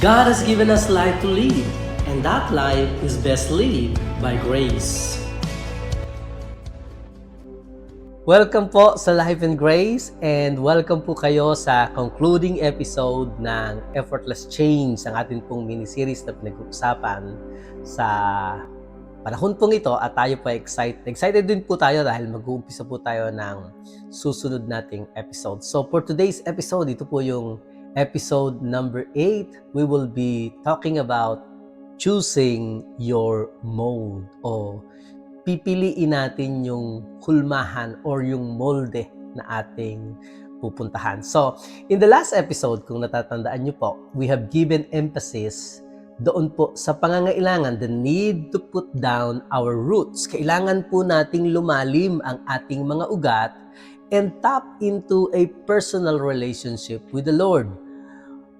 God has given us life to live, and that life is best lived by grace. Welcome po sa Life and Grace, and welcome po kayo sa concluding episode ng Effortless Change, ang atin pong mini-series na pinag-uusapan sa panahon pong ito. At tayo po excited din po tayo dahil mag-uumpisa po tayo ng susunod nating episode. So for today's episode, ito po yung episode number 8. We will be talking about choosing your mode, o pipiliin natin yung hulmahan or yung molde na ating pupuntahan. So, in the last episode, kung natatandaan nyo po, we have given emphasis doon po sa pangangailangan, the need to put down our roots. Kailangan po nating lumalim ang ating mga ugat and tap into a personal relationship with the Lord.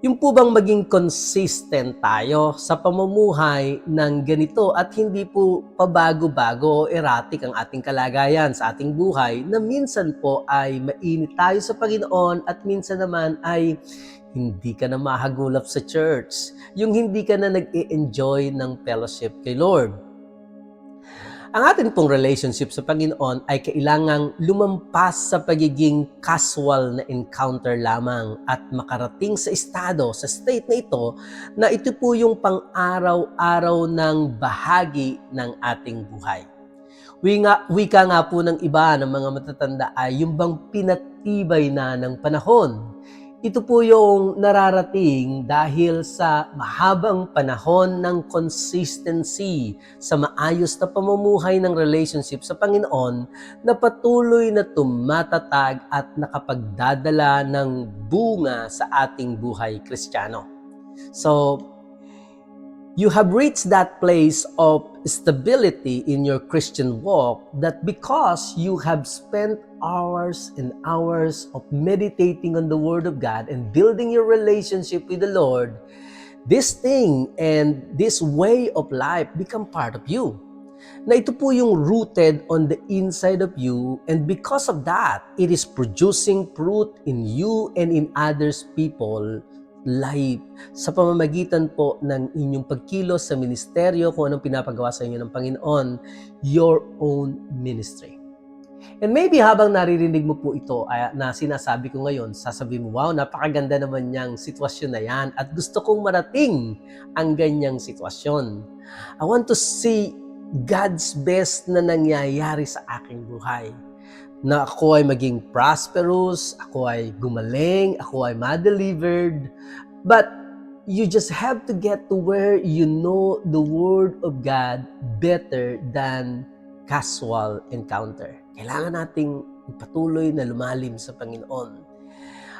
Yung po bang maging consistent tayo sa pamumuhay ng ganito at hindi po pabago-bago o erratic ang ating kalagayan sa ating buhay, na minsan po ay mainit tayo sa Panginoon at minsan naman ay hindi ka na mahagulap sa church, yung hindi ka na nag-e-enjoy ng fellowship kay Lord. Ang atin pong relationship sa Panginoon ay kailangang lumampas sa pagiging casual na encounter lamang at makarating sa state na ito po yung pang-araw-araw ng bahagi ng ating buhay. Wika nga po ng iba ng mga matatanda ay yung bang pinatibay na ng panahon. Ito po yung nararating dahil sa mahabang panahon ng consistency sa maayos na pamumuhay ng relationship sa Panginoon na patuloy na tumatatag at nakapagdadala ng bunga sa ating buhay Kristiyano. So, you have reached that place of stability in your Christian walk that because you have spent hours and hours of meditating on the Word of God and building your relationship with the Lord, this thing and this way of life become part of you. Na ito po yung rooted on the inside of you, and because of that, it is producing fruit in you and in others people life sa pamamagitan po ng inyong pagkilos sa ministeryo, kung anong pinapagawa sa inyo ng Panginoon, your own ministry. And maybe habang naririnig mo po ito na sinasabi ko ngayon, sasabihin mo, wow, napakaganda naman niyang sitwasyon na yan at gusto kong marating ang ganyang sitwasyon. I want to see God's best na nangyayari sa aking buhay. Na ako ay maging prosperous, ako ay gumaling, ako ay ma-delivered. But you just have to get to where you know the Word of God better than casual encounter. Kailangan nating patuloy na lumalim sa Panginoon.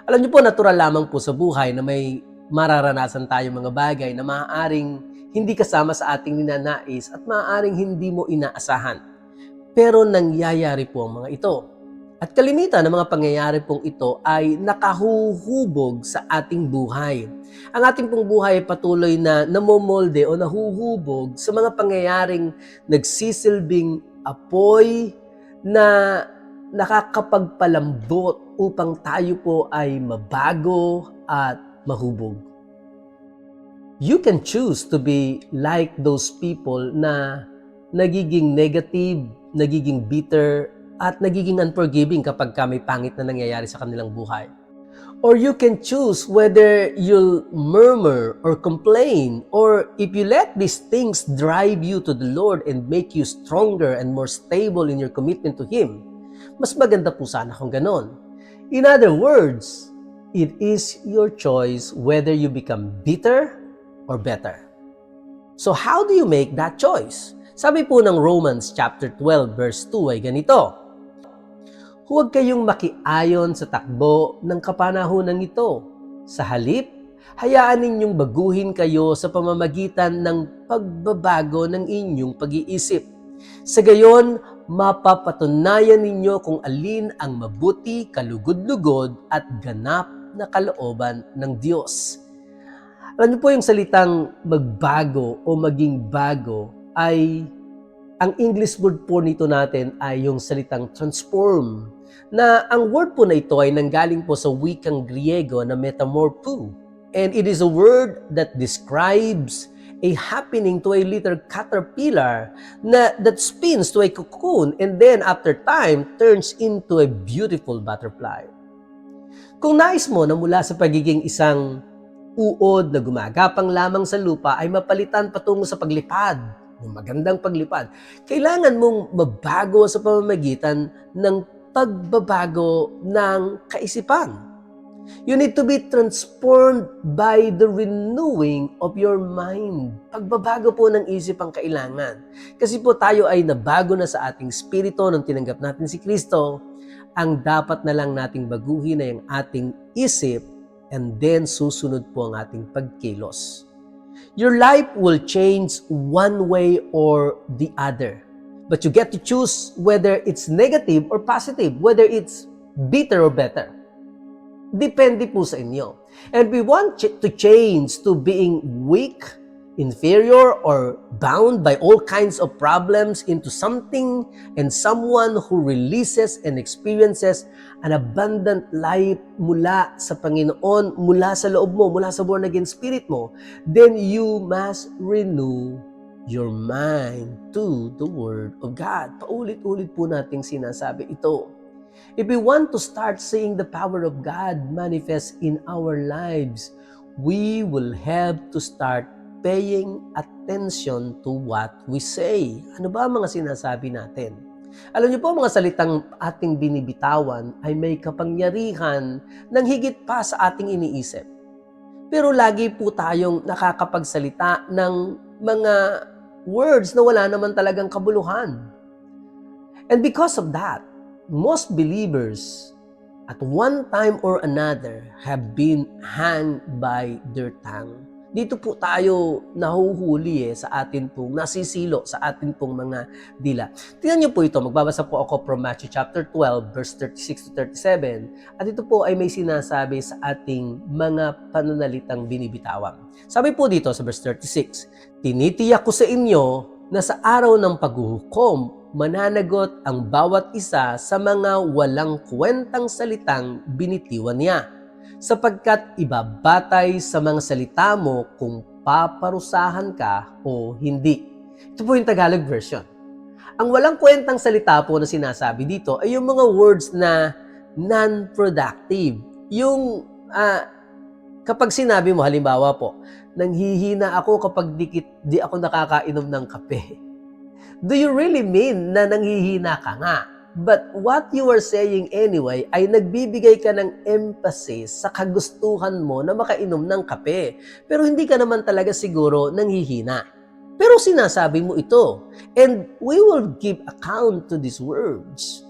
Alam niyo po, natural lamang po sa buhay na may mararanasan tayong mga bagay na maaaring hindi kasama sa ating ninanais at maaaring hindi mo inaasahan. Pero nangyayari po ang mga ito. At kalimitan ng mga pangyayari pong ito ay nakahuhubog sa ating buhay. Ang ating pong buhay ay patuloy na namomolde o nahuhubog sa mga pangyayaring nagsisilbing apoy na nakakapagpalambot upang tayo po ay mabago at mahubog. You can choose to be like those people na nagiging negative, nagiging bitter, at nagiging unforgiving kapag may pangit na nangyayari sa kanilang buhay. Or you can choose whether you'll murmur or complain, or if you let these things drive you to the Lord and make you stronger and more stable in your commitment to Him. Mas maganda po sana kung ganon. In other words, it is your choice whether you become bitter or better. So how do you make that choice? Sabi po ng Romans chapter 12 verse 2 ay ganito, huwag kayong makiayon sa takbo ng kapanahunan ito. Sa halip, hayaan ninyong baguhin kayo sa pamamagitan ng pagbabago ng inyong pag-iisip. Sa gayon, mapapatunayan ninyo kung alin ang mabuti, kalugod-lugod at ganap na kalooban ng Diyos. Alam niyo po, yung salitang magbago o maging bago ay, ang English word po nito natin ay yung salitang transform, na ang word po na ito ay nanggaling po sa wikang Griego na metamorpho. And it is a word that describes a happening to a little caterpillar that spins to a cocoon and then after time turns into a beautiful butterfly. Kung nais mo na mula sa pagiging isang uod na gumagapang lamang sa lupa ay mapalitan patungo sa paglipad, ng magandang paglipad, kailangan mong mabago sa pamamagitan ng pagbabago ng kaisipan. You need to be transformed by the renewing of your mind. Pagbabago po ng isip ang kailangan. Kasi po tayo ay nabago na sa ating spirito nung tinanggap natin si Kristo. Ang dapat na lang nating baguhin ay ang ating isip and then susunod po ang ating pagkilos. Your life will change one way or the other. But you get to choose whether it's negative or positive, whether it's bitter or better. Depende po sa inyo. And we want to change to being weak, inferior, or bound by all kinds of problems into something and someone who releases and experiences an abundant life mula sa Panginoon, mula sa loob mo, mula sa born again spirit mo. Then you must renew your mind to the Word of God. Paulit-ulit po nating sinasabi ito. If we want to start seeing the power of God manifest in our lives, we will have to start paying attention to what we say. Ano ba ang mga sinasabi natin? Alam niyo po, mga salitang ating binibitawan ay may kapangyarihan ng higit pa sa ating iniisip. Pero lagi po tayong nakakapagsalita ng mga words na wala naman talagang kabuluhan. And because of that, most believers at one time or another have been hanged by their tongue. Dito po tayo nahuhuli sa atin pong nasisilo sa atin pong mga dila. Tingnan niyo po ito, magbabasa po ako from Matthew chapter 12 verse 36 to 37 at ito po ay may sinasabi sa ating mga pananalitang binibitawan. Sabi po dito sa verse 36, "Tinitiyak ko sa inyo na sa araw ng paghuhukom, mananagot ang bawat isa sa mga walang kwentang salitang binitiwan niya, sapagkat ibabatay sa mga salita mo kung paparusahan ka o hindi." Ito po yung Tagalog version. Ang walang kwentang salita po na sinasabi dito ay yung mga words na non-productive. Yung kapag sinabi mo, halimbawa po, nanghihina ako kapag di ako nakakainom ng kape. Do you really mean na nanghihina ka nga? But what you are saying anyway ay nagbibigay ka ng emphasis sa kagustuhan mo na makainom ng kape. Pero hindi ka naman talaga siguro nanghihina. Pero sinasabi mo ito. And we will give account to these words.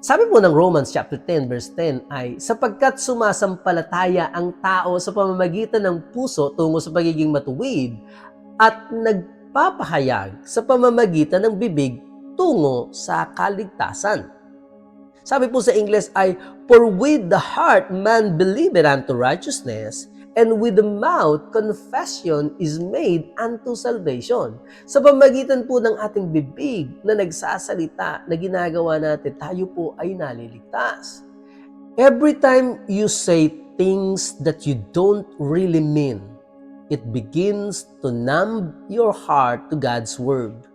Sabi po ng Romans chapter 10 verse 10 ay, sapagkat sumasampalataya ang tao sa pamamagitan ng puso tungo sa pagiging matuwid at nagpapahayag sa pamamagitan ng bibig tungo sa kaligtasan. Sabi po sa English ay, for with the heart man believeth unto righteousness, and with the mouth confession is made unto salvation. Sa pamamagitan po ng ating bibig na nagsasalita na ginagawa natin, tayo po ay naliligtas. Every time you say things that you don't really mean, it begins to numb your heart to God's word.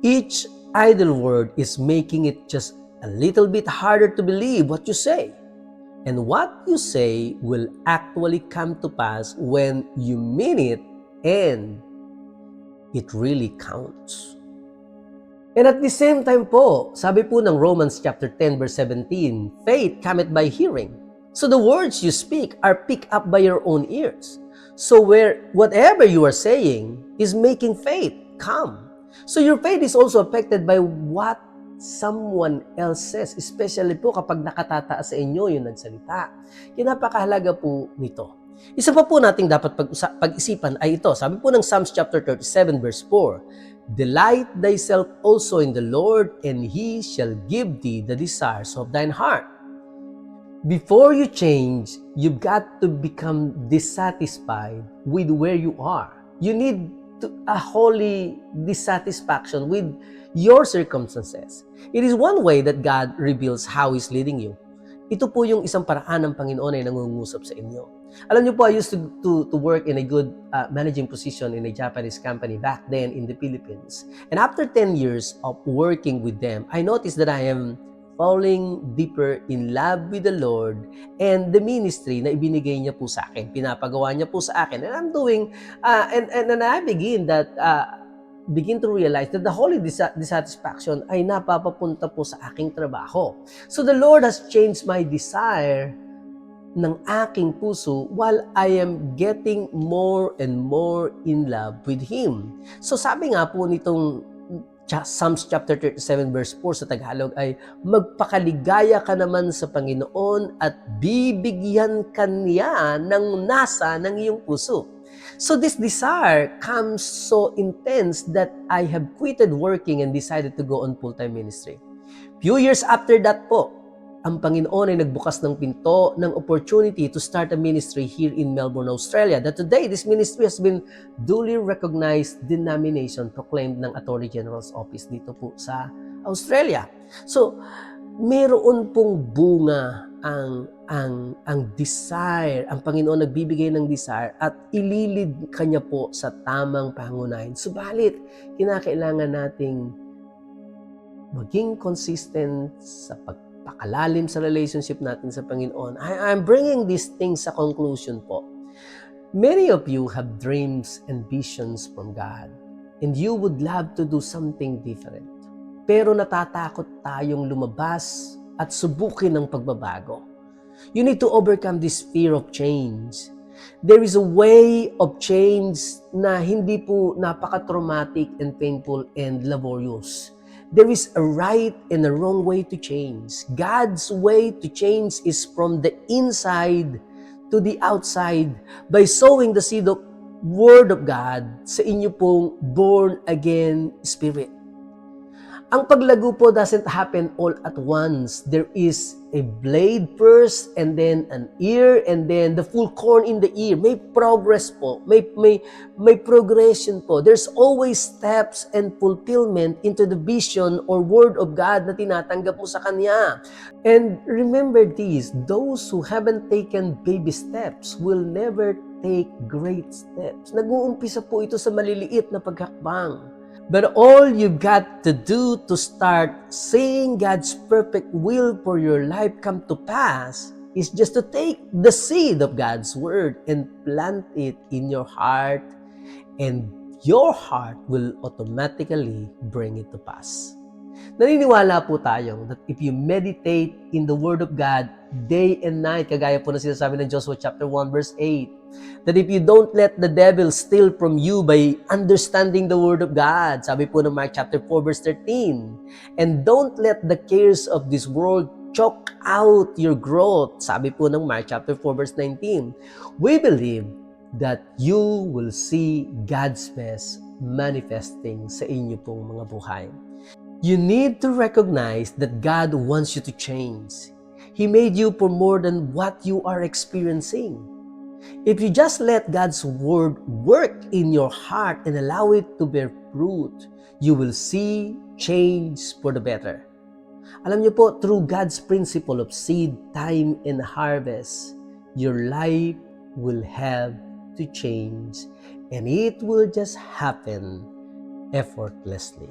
Each idle word is making it just a little bit harder to believe what you say. And what you say will actually come to pass when you mean it and it really counts. And at the same time po, sabi po ng Romans chapter 10 verse 17, faith cometh by hearing. So the words you speak are picked up by your own ears. So whatever you are saying is making faith come. So your faith is also affected by what someone else says, especially po kapag nakatataas sa inyo yung nagsalita. Napakahalaga po nito. Isa pa po nating dapat pag-isipan ay ito. Sabi po ng Psalms chapter 37 verse 4, delight thyself also in the Lord, and He shall give thee the desires of thine heart. Before you change, you've got to become dissatisfied with where you are. You need a holy dissatisfaction with your circumstances. It is one way that God reveals how He's leading you. ito po yung isang paraan ng Panginoon ay nangungusap sa inyo. Alam niyo po, I used to work in a good managing position in a Japanese company back then in the Philippines. And after 10 years of working with them, I noticed that I am falling deeper in love with the Lord and the ministry na ibinigay niya po sa akin. Pinapagawa niya po sa akin. And I'm doing, and I begin to realize that the holy dissatisfaction ay napapapunta po sa aking trabaho. So the Lord has changed my desire ng aking puso while I am getting more and more in love with Him. So sabi nga po nitong Psalms chapter 37 verse 4 sa Tagalog ay, magpakaligaya ka naman sa Panginoon at bibigyan ka niya ng nasa ng iyong puso. So this desire comes so intense that I have quitted working and decided to go on full-time ministry. Few years after that po, ang Panginoon ay nagbukas ng pinto ng opportunity to start a ministry here in Melbourne, Australia. That today, this ministry has been duly recognized denomination proclaimed ng Attorney General's Office dito po sa Australia. So, meron pong bunga ang desire, ang Panginoon nagbibigay ng desire at ililid kanya po sa tamang pangunahin. Subalit, kinakailangan nating maging consistent sa pagpakalalim sa relationship natin sa Panginoon. I'm bringing these things sa conclusion po. Many of you have dreams and visions from God, and you would love to do something different. Pero natatakot tayong lumabas at subukin ang pagbabago. You need to overcome this fear of change. There is a way of change na hindi po napaka-traumatic and painful and laborious. There is a right and a wrong way to change. God's way to change is from the inside to the outside by sowing the seed of Word of God sa inyo pong born-again spirit. Ang paglago po doesn't happen all at once. There is a blade first, and then an ear, and then the full corn in the ear. May progress po. May progression po. There's always steps and fulfillment into the vision or Word of God na tinatanggap mo sa Kanya. And remember this, those who haven't taken baby steps will never take great steps. Nag-uumpisa po ito sa maliliit na paghakbang. But all you've got to do to start seeing God's perfect will for your life come to pass is just to take the seed of God's Word and plant it in your heart, and your heart will automatically bring it to pass. Naniniwala po tayo that if you meditate in the Word of God day and night, kagaya po na sinasabi ng Joshua chapter 1 verse 8, that if you don't let the devil steal from you by understanding the Word of God, sabi po ng Mark chapter 4 verse 13, and don't let the cares of this world choke out your growth, sabi po ng Mark chapter 4 verse 19, we believe that you will see God's best manifesting sa inyo pong mga buhay. You need to recognize that God wants you to change. He made you for more than what you are experiencing. If you just let God's Word work in your heart and allow it to bear fruit, you will see change for the better. Alam niyo po, through God's principle of seed, time, and harvest, your life will have to change, and it will just happen effortlessly.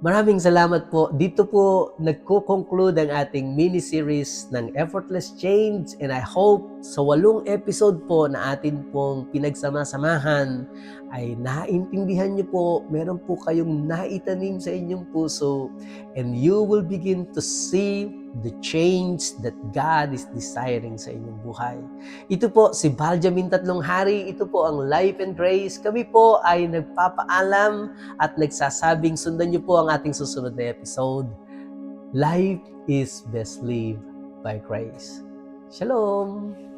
Maraming salamat po. Dito po nagko-conclude ang ating mini-series ng Effortless Change, and I hope sa 8 episode po na atin pong pinagsama-samahan ay naintindihan niyo po, meron po kayong naitanim sa inyong puso, and you will begin to see the change that God is desiring sa inyong buhay. Ito po si Baljamin Tatlong Hari, ito po ang Life and Grace. Kami po ay nagpapaalam at nagsasabing sundan niyo po ang ating susunod na episode. Life is best lived by grace. Shalom!